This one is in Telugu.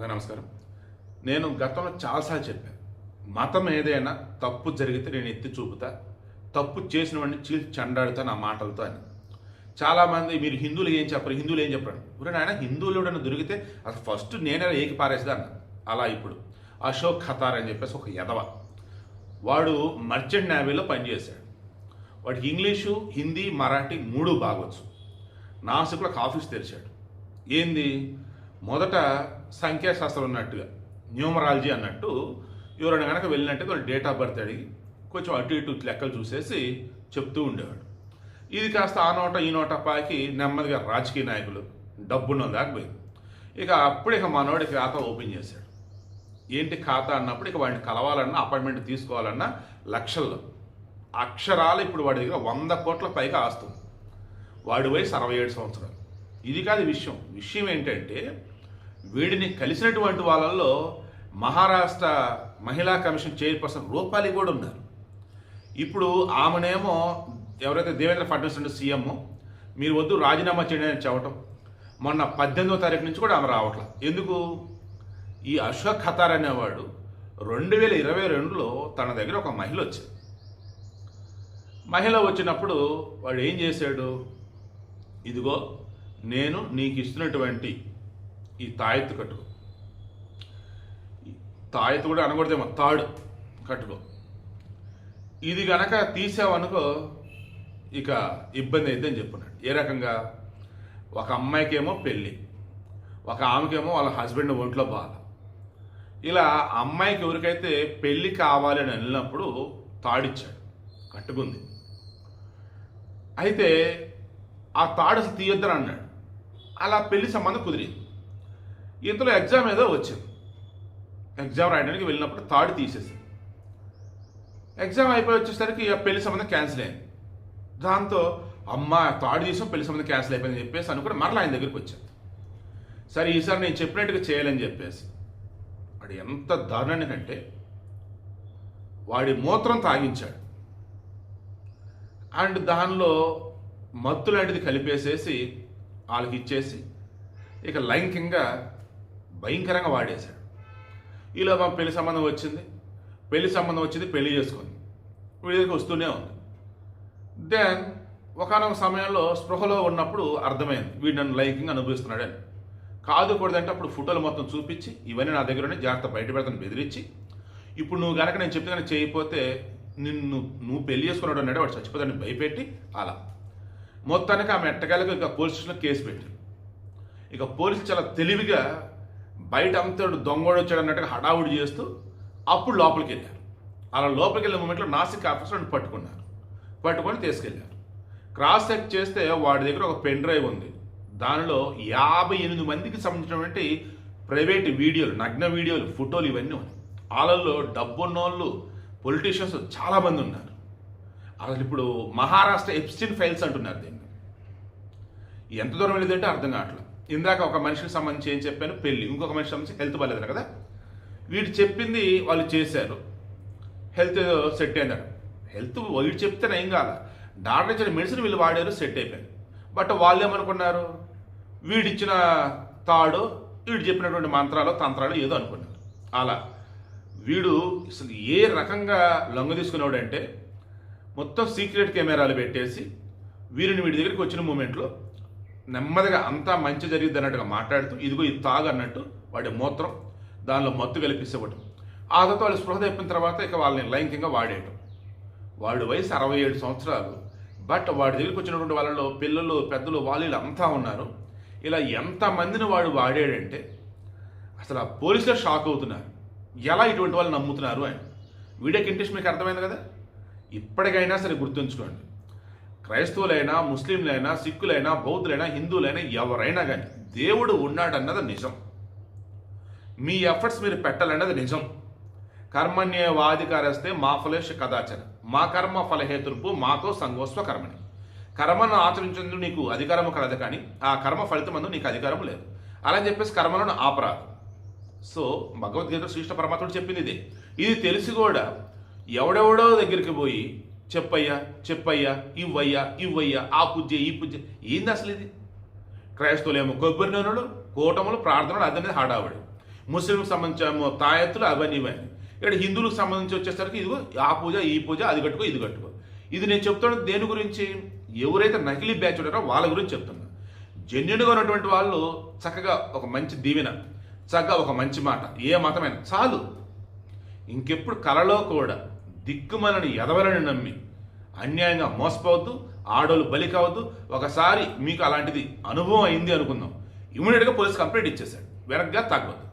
నమస్కారం. నేను గతంలో చాలాసార్లు చెప్పాను. మతం ఏదైనా తప్పు జరిగితే నేను ఎత్తి చూపుతా, తప్పు చేసిన వాడిని చీల్చి చెండాడుతా నా మాటలతో అని. చాలామంది మీరు హిందువులు ఏం చెప్పరు, హిందువులు ఏం చెప్పరు. ఇప్పుడు నాయన హిందువులు ఎవడన్నా దొరికితే అసలు ఫస్ట్ నేనే ఏకి పారేసిదా అన్న. అలా ఇప్పుడు అశోక్ ఖతార్ అని చెప్పేసి ఒక యదవ, వాడు మర్చెంట్ నేవీలో పనిచేశాడు. వాడికి ఇంగ్లీషు, హిందీ, మరాఠీ మూడు బాగొచ్చు. నాసిక్లో ఒక ఆఫీస్ తెరిచాడు. ఏంది, మొదట సంఖ్యాశాస్త్రం ఉన్నట్టుగా న్యూమరాలజీ అన్నట్టు ఎవరైనా కనుక వెళ్ళినట్టే వాళ్ళు డేట్ ఆఫ్ బర్త్ అడిగి కొంచెం అటు ఇటు లెక్కలు చూసేసి చెప్తూ ఉండేవాడు. ఇది కాస్త ఆ నోట ఈ నోట పాకి నెమ్మదిగా రాజకీయ నాయకులు డబ్బున్న దాకా పోయింది. ఇక మనోడికి ఖాతా ఓపెన్ చేశాడు. ఏంటి ఖాతా అన్నప్పుడు ఇక వాడిని కలవాలన్నా అపాయింట్మెంట్ తీసుకోవాలన్నా లక్షల్లో అక్షరాలు ఇప్పుడు వాడి దగ్గర 100 కోట్ల పైగా ఆస్తుంది. వాడి వయసు 67 సంవత్సరాలు. ఇది కాదు విషయం ఏంటంటే వీడిని కలిసినటువంటి వాళ్ళల్లో మహారాష్ట్ర మహిళా కమిషన్ చైర్పర్సన్ రూపాలి కూడా ఉన్నారు. ఇప్పుడు ఆమెనేమో ఎవరైతే దేవేంద్ర ఫడ్నవీస్ అంటే సీఎం, మీరు వద్దు రాజీనామా చేయండి అని చెప్పటం, మొన్న 18వ తారీఖు నుంచి కూడా ఆమె రావట్ల. ఎందుకు? ఈ అశోక్ ఖతార్ అనేవాడు 2022లో తన దగ్గర ఒక మహిళ వచ్చింది. మహిళ వచ్చినప్పుడు వాడు ఏం చేశాడు, ఇదిగో నేను నీకు ఇస్తున్నటువంటి ఈ తాయెత్తు కట్టుకో, తాయెత్తు కూడా అనకూడదేమో, తాడు కట్టుకో, ఇది గనక తీసావనుకో ఇక ఇబ్బంది అయితే అని చెప్పున్నాడు. ఏ రకంగా? ఒక అమ్మాయికేమో పెళ్ళి, ఒక ఆమెకేమో వాళ్ళ హస్బెండ్ ఒంట్లో బాధ. ఇలా అమ్మాయికి ఎవరికైతే పెళ్ళి కావాలి అని వెళ్ళినప్పుడు తాడిచ్చాడు, కట్టుకుంది. అయితే ఆ తాడు అసలు తీయొద్దని అన్నాడు. అలా పెళ్లి సంబంధం కుదిరింది. ఇంతలో ఎగ్జామ్ ఏదో వచ్చింది. ఎగ్జామ్ రాయడానికి వెళ్ళినప్పుడు తాడు తీసేసి ఎగ్జామ్ అయిపోయి వచ్చేసరికి ఆ పెళ్లి సంబంధం క్యాన్సిల్ అయింది. దాంతో అమ్మ తాడు తీసాం, పెళ్లి సంబంధం క్యాన్సిల్ అయిపోయిందని చెప్పేసి అనుకుని మరలా ఆయన దగ్గరికి వచ్చాను. సరే ఈసారి నేను చెప్పినట్టుగా చేయాలని చెప్పేసి వాడు ఎంత దారుణానికంటే వాడి మూత్రం తాగించాడు. అండ్ దానిలో మత్తు లాంటిది కలిపేసేసి వాళ్ళకి ఇచ్చేసి ఇక లైంగికంగా భయంకరంగా వాడేశాడు. ఇలా మా పెళ్లి సంబంధం వచ్చింది, పెళ్లి చేసుకుంది, వీడి దగ్గరికి వస్తూనే ఉంది. దెన్ ఒకనొక సమయంలో స్పృహలో ఉన్నప్పుడు అర్థమైంది వీడు నన్ను లైంగికంగా అనుభవిస్తున్నాడని. కాదు కూడదంటే అప్పుడు ఫోటోలు మొత్తం చూపించి ఇవన్నీ నా దగ్గరనే జాగ్రత్త బయట పెడతాను బెదిరించి, ఇప్పుడు నువ్వు కనుక నేను చెప్తే కనుక చేయకపోతే నువ్వు పెళ్లి చేసుకున్నాడు అన్నాడు, వాడు చచ్చిపోతాడని భయపెట్టి అలా మొత్తానికి ఆమె ఎట్టగాలకు ఇక పోలీస్ స్టేషన్లో కేసు పెట్టారు. ఇక పోలీసులు చాలా తెలివిగా బయట అంతడు దొంగోడు వచ్చాడు అన్నట్టుగా హడావుడి చేస్తూ అప్పుడు లోపలికి వెళ్ళారు. అలా లోపలికి వెళ్ళే మూమెంట్లో నాసిక్ ఆఫీసర్ని పట్టుకొని తీసుకెళ్ళారు. క్రాస్ చెక్ చేస్తే వాడి దగ్గర ఒక పెన్ డ్రైవ్ ఉంది. దానిలో 58 మందికి సంబంధించినటువంటి ప్రైవేట్ వీడియోలు, నగ్న వీడియోలు, ఫోటోలు ఇవన్నీ ఉన్నాయి. వాళ్ళల్లో డబ్బున్నోళ్ళు, పొలిటీషియన్స్ చాలామంది ఉన్నారు. అసలు ఇప్పుడు మహారాష్ట్ర ఎప్స్టీన్ ఫైల్స్ అంటున్నారు దీన్ని. ఎంత దూరం వెళ్ళేదంటే అర్థం కావట్లేదు. ఇందాక ఒక మనిషికి సంబంధించి ఏం చెప్పాను, పెళ్ళి, ఇంకొక మనిషికి సంబంధించి హెల్త్ బాగాలేదు కదా, వీడు చెప్పింది వాళ్ళు చేశారు, హెల్త్ సెట్ అయినారు. హెల్త్ వీడు చెప్తేనే ఏం కాదు, డాక్టర్ ఇచ్చిన మెడిసిన్ వీళ్ళు వాడారు, సెట్ అయిపోయింది. బట్ వాళ్ళు ఏమనుకున్నారు, వీడిచ్చిన తాడు, వీడు చెప్పినటువంటి మంత్రాలు తంత్రాలు ఏదో అనుకున్నారు. అలా వీడు అసలు ఏ రకంగా లొంగ తీసుకున్నాడంటే మొత్తం సీక్రెట్ కెమెరాలు పెట్టేసి వీరిని వీడి దగ్గరికి వచ్చిన మూమెంట్లో నెమ్మదిగా అంతా మంచి జరిగింది అన్నట్టుగా మాట్లాడుతూ ఇదిగో ఇది తాగు అన్నట్టు వాడి మూత్రం దానిలో మత్తు కలిపిస్తేవటం. ఆ తర్వాత వాళ్ళు స్పృహ తెప్పిన తర్వాత ఇక వాళ్ళని లైంగికంగా వాడేయటం. వాడి వయసు 67 సంవత్సరాలు. బట్ వాడి దగ్గరికి వచ్చినటువంటి వాళ్ళలో పిల్లలు, పెద్దలు, వాళ్ళు అంతా ఉన్నారు. ఇలా ఎంతమందిని వాడు వాడాడంటే అసలు ఆ పోలీసులు షాక్ అవుతున్నారు, ఎలా ఇటువంటి వాళ్ళు నమ్ముతున్నారు అని. వీడియో కంటెస్ట్ మీకు అర్థమైంది కదా. ఇప్పటికైనా సరే గుర్తుంచుకోండి, క్రైస్తవులైనా, ముస్లింలైనా, సిక్కులైనా, బౌద్ధులైనా, హిందువులైనా, ఎవరైనా కానీ దేవుడు ఉన్నాడన్నది నిజం. మీ ఎఫర్ట్స్ మీరు పెట్టాలన్నది నిజం. కర్మణ్యేవాధికారస్తే మా ఫలేష కదాచన మా కర్మ ఫలహేతుర్పు మాతో సంగోస్వ కర్మని. కర్మను ఆచరించేందుకు నీకు అధికారము కలదు, కానీ ఆ కర్మ ఫలితం అందు నీకు అధికారం లేదు. అలా చెప్పేసి కర్మలను ఆపరాదు. సో భగవద్గీత శ్రీష్ట పరమాత్ముడు చెప్పింది ఇదే. ఇది తెలిసి కూడా ఎవడెవడో దగ్గరికి పోయి చెప్పయ్యా ఇవ్వయ్యా ఆ పూజ ఈ పూజ ఏంది అసలు ఇది? క్రైస్తవులేమో కొబ్బరి నూనెలు, కూటములు, ప్రార్థనలు, అదనేది హడావుడి. ముస్లింకి సంబంధించిన తాయెత్తులు అవన్నీ ఇవన్నీ. ఇక్కడ హిందువులకు సంబంధించి వచ్చేసరికి ఇదిగో ఆ పూజ ఈ పూజ అది కట్టుకో ఇది కట్టుకో. ఇది నేను చెప్తున్నది దేని గురించి? ఎవరైతే నకిలీ బ్యాచ్ ఉంటారో వాళ్ళ గురించి చెప్తున్నా. జెన్యున్గా ఉన్నటువంటి వాళ్ళు చక్కగా ఒక మంచి దీవెన, చక్కగా ఒక మంచి మాట, ఏ మతమైనా చాలు. ఇంకెప్పుడు కలలో కూడా దిక్కుమలని ఎదవలని నమ్మి అన్యాయంగా మోసపోవద్దు, ఆడోళ్ళు బలి కావద్దు. ఒకసారి మీకు అలాంటిది అనుభవం అయింది అనుకుందాం, ఇమీడియట్గా పోలీస్ కంప్లైంట్ ఇచ్చేశాడు, వెనక్గా తగ్గవద్దు.